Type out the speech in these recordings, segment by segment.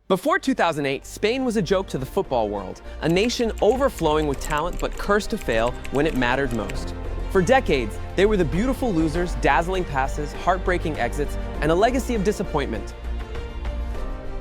Before 2008, Spain was a joke to the football world, a nation overflowing with talent but cursed to fail when it mattered most. For decades, they were the beautiful losers, dazzling passes, heartbreaking exits, and a legacy of disappointment.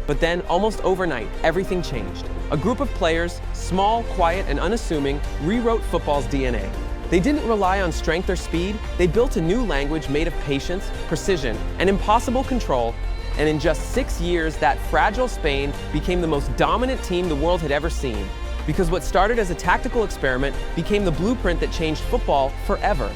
But then, almost overnight, everything changed. A group of players, small, quiet, and unassuming, rewrote football's DNA. They didn't rely on strength or speed, they built a new language made of patience, precision, and impossible control. And in just 6 years, that fragile Spain became the most dominant team the world had ever seen. Because what started as a tactical experiment became the blueprint that changed football forever.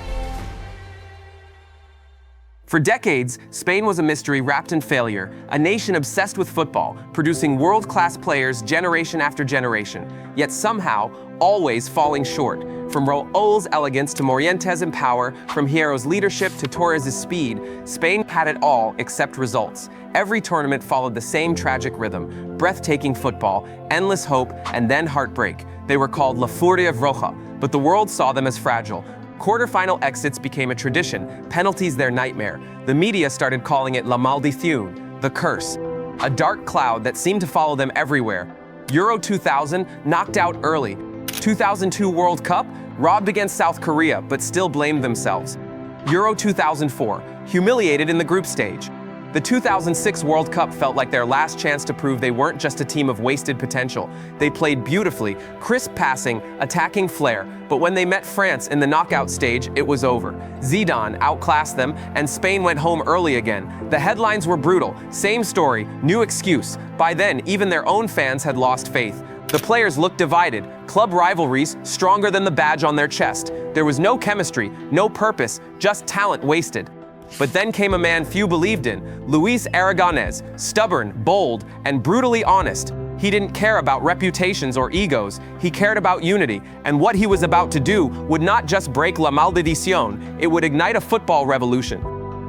For decades, Spain was a mystery wrapped in failure, a nation obsessed with football, producing world-class players generation after generation, yet somehow always falling short. From Raúl's elegance to Morientes' power, from Hierro's leadership to Torres' speed, Spain had it all except results. Every tournament followed the same tragic rhythm: breathtaking football, endless hope, and then heartbreak. They were called La Furia Roja, but the world saw them as fragile. Quarter-final exits became a tradition, penalties their nightmare. The media started calling it La Maldición, the curse, a dark cloud that seemed to follow them everywhere. Euro 2000, knocked out early. 2002 World Cup, robbed against South Korea, but still blamed themselves. Euro 2004, humiliated in the group stage. The 2006 World Cup felt like their last chance to prove they weren't just a team of wasted potential. They played beautifully, crisp passing, attacking flair, but when they met France in the knockout stage, it was over. Zidane outclassed them, and Spain went home early again. The headlines were brutal. Same story, new excuse. By then, even their own fans had lost faith. The players looked divided, club rivalries stronger than the badge on their chest. There was no chemistry, no purpose, just talent wasted. But then came a man few believed in, Luis Aragonés, stubborn, bold, and brutally honest. He didn't care about reputations or egos, he cared about unity, and what he was about to do would not just break La Maldición, it would ignite a football revolution.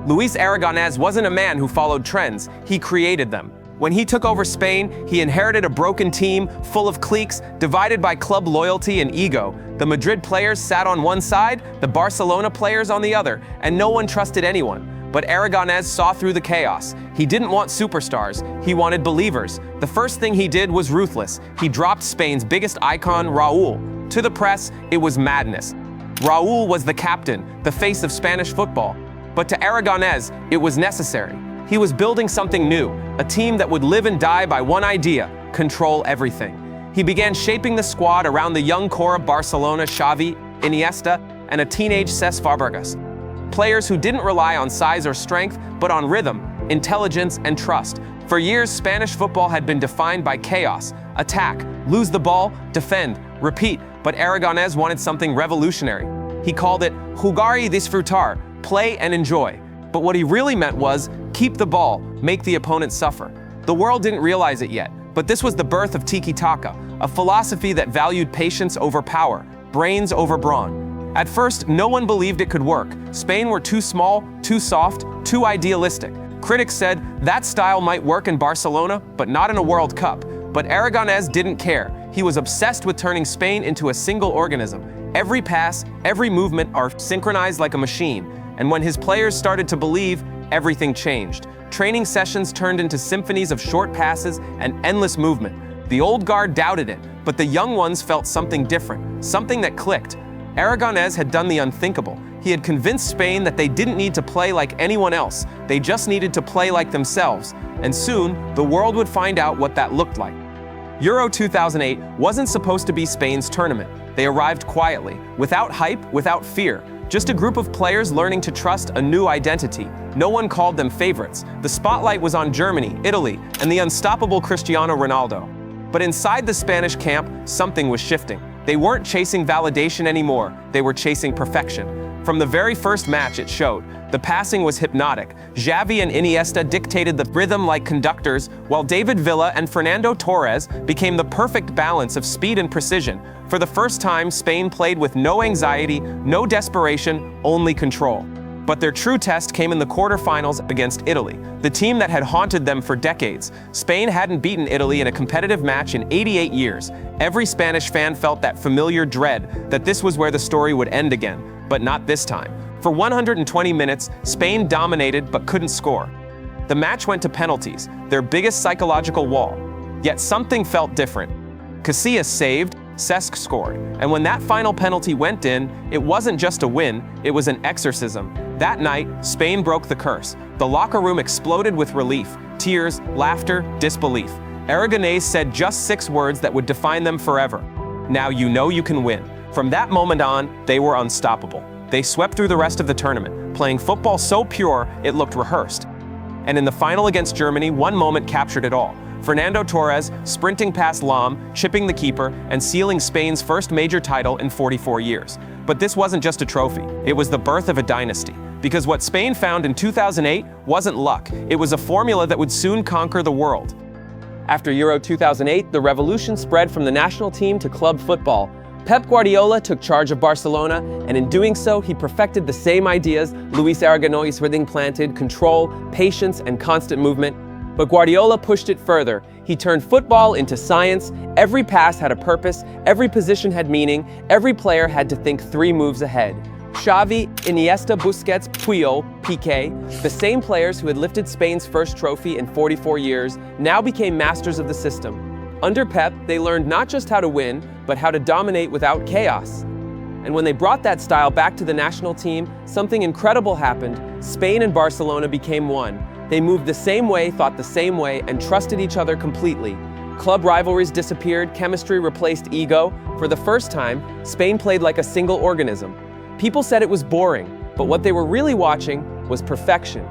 Luis Aragonés wasn't a man who followed trends, he created them. When he took over Spain, he inherited a broken team full of cliques, divided by club loyalty and ego. The Madrid players sat on one side, the Barcelona players on the other, and no one trusted anyone. But Aragonés saw through the chaos. He didn't want superstars, he wanted believers. The first thing he did was ruthless. He dropped Spain's biggest icon, Raúl. To the press, it was madness. Raúl was the captain, the face of Spanish football. But to Aragonés, it was necessary. He was building something new, a team that would live and die by one idea: control everything. He began shaping the squad around the young core of Barcelona, Xavi, Iniesta, and a teenage Cesc Fabregas. Players who didn't rely on size or strength, but on rhythm, intelligence, and trust. For years, Spanish football had been defined by chaos: attack, lose the ball, defend, repeat. But Aragonés wanted something revolutionary. He called it jugar y disfrutar, play and enjoy. But what he really meant was, keep the ball, make the opponent suffer. The world didn't realize it yet, but this was the birth of Tiki-Taka, a philosophy that valued patience over power, brains over brawn. At first, no one believed it could work. Spain were too small, too soft, too idealistic. Critics said that style might work in Barcelona, but not in a World Cup. But Aragonés didn't care. He was obsessed with turning Spain into a single organism. Every pass, every movement are synchronized like a machine. And when his players started to believe, everything changed. Training sessions turned into symphonies of short passes and endless movement. The old guard doubted it, but the young ones felt something different, something that clicked. Aragonés had done the unthinkable. He had convinced Spain that they didn't need to play like anyone else. They just needed to play like themselves. And soon, the world would find out what that looked like. Euro 2008 wasn't supposed to be Spain's tournament. They arrived quietly, without hype, without fear. Just a group of players learning to trust a new identity. No one called them favorites. The spotlight was on Germany, Italy, and the unstoppable Cristiano Ronaldo. But inside the Spanish camp, something was shifting. They weren't chasing validation anymore, they were chasing perfection. From the very first match, it showed. The passing was hypnotic. Xavi and Iniesta dictated the rhythm like conductors, while David Villa and Fernando Torres became the perfect balance of speed and precision. For the first time, Spain played with no anxiety, no desperation, only control. But their true test came in the quarterfinals against Italy, the team that had haunted them for decades. Spain hadn't beaten Italy in a competitive match in 88 years. Every Spanish fan felt that familiar dread that this was where the story would end again, but not this time. For 120 minutes, Spain dominated but couldn't score. The match went to penalties, their biggest psychological wall. Yet something felt different. Casillas saved, Cesc scored, and when that final penalty went in, it wasn't just a win, it was an exorcism. That night, Spain broke the curse. The locker room exploded with relief, tears, laughter, disbelief. Aragonés said just 6 words that would define them forever. Now you know you can win. From that moment on, they were unstoppable. They swept through the rest of the tournament, playing football so pure it looked rehearsed. And in the final against Germany, one moment captured it all. Fernando Torres sprinting past Lam, chipping the keeper, and sealing Spain's first major title in 44 years. But this wasn't just a trophy, it was the birth of a dynasty. Because what Spain found in 2008 wasn't luck, it was a formula that would soon conquer the world. After Euro 2008, the revolution spread from the national team to club football. Pep Guardiola took charge of Barcelona, and in doing so, he perfected the same ideas Luis Aragonés had implanted: control, patience, and constant movement. But Guardiola pushed it further. He turned football into science. Every pass had a purpose, every position had meaning, every player had to think 3 moves ahead. Xavi, Iniesta, Busquets, Puyol, Piqué, the same players who had lifted Spain's first trophy in 44 years, now became masters of the system. Under Pep, they learned not just how to win, but how to dominate without chaos. And when they brought that style back to the national team, something incredible happened. Spain and Barcelona became one. They moved the same way, thought the same way, and trusted each other completely. Club rivalries disappeared, chemistry replaced ego. For the first time, Spain played like a single organism. People said it was boring, but what they were really watching was perfection.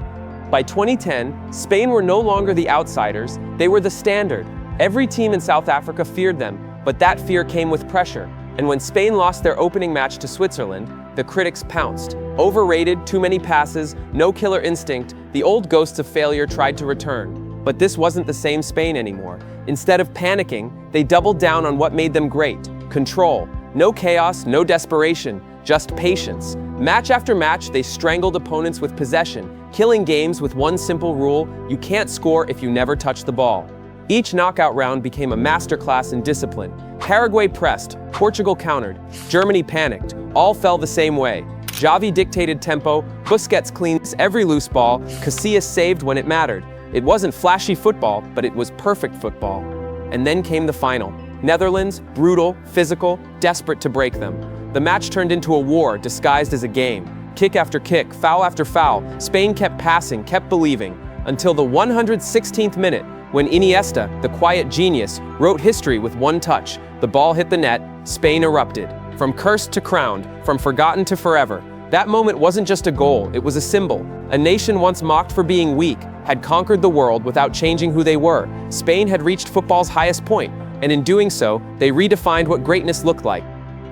By 2010, Spain were no longer the outsiders, they were the standard. Every team in South Africa feared them, but that fear came with pressure. And when Spain lost their opening match to Switzerland, the critics pounced. Overrated, too many passes, no killer instinct, the old ghosts of failure tried to return. But this wasn't the same Spain anymore. Instead of panicking, they doubled down on what made them great: control. No chaos, no desperation, just patience. Match after match, they strangled opponents with possession, killing games with one simple rule: you can't score if you never touch the ball. Each knockout round became a masterclass in discipline. Paraguay pressed, Portugal countered, Germany panicked, all fell the same way. Xavi dictated tempo, Busquets cleaned every loose ball, Casillas saved when it mattered. It wasn't flashy football, but it was perfect football. And then came the final. Netherlands, brutal, physical, desperate to break them. The match turned into a war disguised as a game. Kick after kick, foul after foul, Spain kept passing, kept believing, until the 116th minute, when Iniesta, the quiet genius, wrote history with one touch. The ball hit the net, Spain erupted. From cursed to crowned, from forgotten to forever. That moment wasn't just a goal, it was a symbol. A nation once mocked for being weak had conquered the world without changing who they were. Spain had reached football's highest point, and in doing so, they redefined what greatness looked like.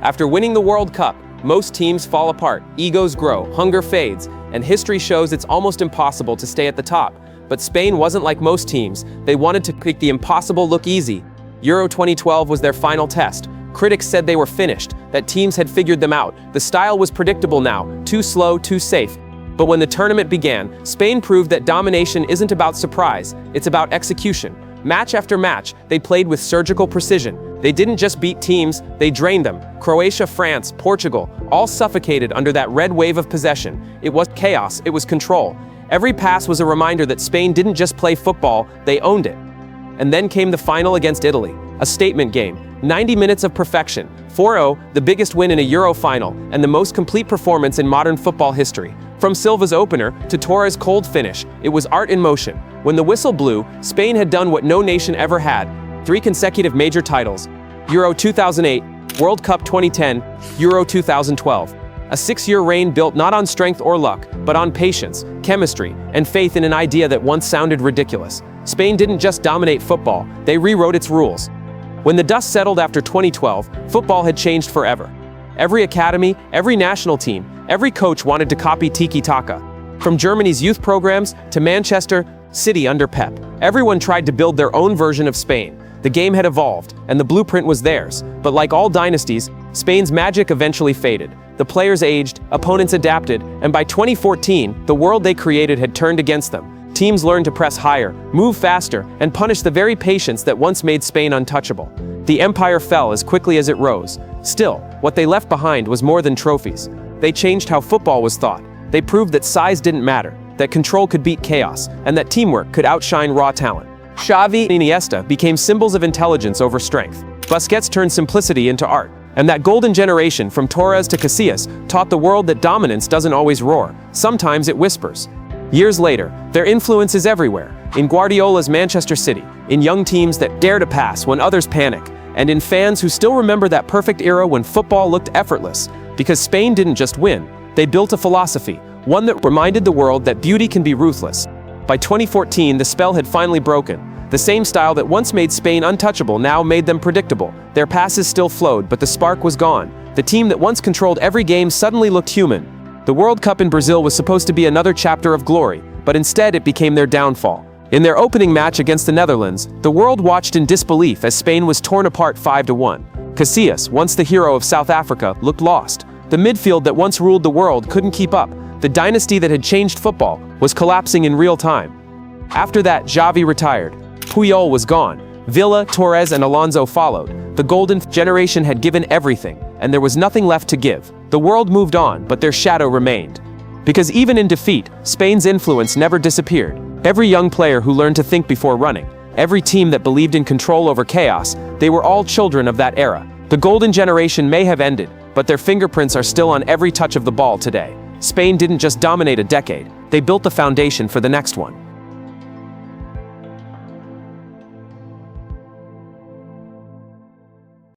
After winning the World Cup, most teams fall apart, egos grow, hunger fades, and history shows it's almost impossible to stay at the top. But Spain wasn't like most teams. They wanted to make the impossible look easy. Euro 2012 was their final test. Critics said they were finished, that teams had figured them out. The style was predictable now, too slow, too safe. But when the tournament began, Spain proved that domination isn't about surprise, it's about execution. Match after match, they played with surgical precision. They didn't just beat teams, they drained them. Croatia, France, Portugal, all suffocated under that red wave of possession. It was chaos, it was control. Every pass was a reminder that Spain didn't just play football, they owned it. And then came the final against Italy, a statement game. 90 minutes of perfection, 4-0, the biggest win in a Euro final, and the most complete performance in modern football history. From Silva's opener to Torres' cold finish, it was art in motion. When the whistle blew, Spain had done what no nation ever had: 3 consecutive major titles. Euro 2008, World Cup 2010, Euro 2012. A 6-year reign built not on strength or luck, but on patience, chemistry, and faith in an idea that once sounded ridiculous. Spain didn't just dominate football, they rewrote its rules. When the dust settled after 2012, football had changed forever. Every academy, every national team, every coach wanted to copy Tiki-Taka. From Germany's youth programs to Manchester City under Pep, everyone tried to build their own version of Spain. The game had evolved, and the blueprint was theirs. But like all dynasties, Spain's magic eventually faded. The players aged, opponents adapted, and by 2014, the world they created had turned against them. Teams learned to press higher, move faster, and punish the very patience that once made Spain untouchable. The empire fell as quickly as it rose. Still, what they left behind was more than trophies. They changed how football was thought. They proved that size didn't matter, that control could beat chaos, and that teamwork could outshine raw talent. Xavi and Iniesta became symbols of intelligence over strength. Busquets turned simplicity into art. And that golden generation from Torres to Casillas taught the world that dominance doesn't always roar. Sometimes it whispers. Years later, their influence is everywhere. In Guardiola's Manchester City, in young teams that dare to pass when others panic, and in fans who still remember that perfect era when football looked effortless. Because Spain didn't just win, they built a philosophy, one that reminded the world that beauty can be ruthless. By 2014, the spell had finally broken. The same style that once made Spain untouchable now made them predictable. Their passes still flowed, but the spark was gone. The team that once controlled every game suddenly looked human. The World Cup in Brazil was supposed to be another chapter of glory, but instead it became their downfall. In their opening match against the Netherlands, the world watched in disbelief as Spain was torn apart 5-1. Casillas, once the hero of South Africa, looked lost. The midfield that once ruled the world couldn't keep up. The dynasty that had changed football was collapsing in real time. After that, Xavi retired. Puyol was gone. Villa, Torres, and Alonso followed. The golden generation had given everything, and there was nothing left to give. The world moved on, but their shadow remained. Because even in defeat, Spain's influence never disappeared. Every young player who learned to think before running, every team that believed in control over chaos, they were all children of that era. The golden generation may have ended, but their fingerprints are still on every touch of the ball today. Spain didn't just dominate a decade, they built the foundation for the next one.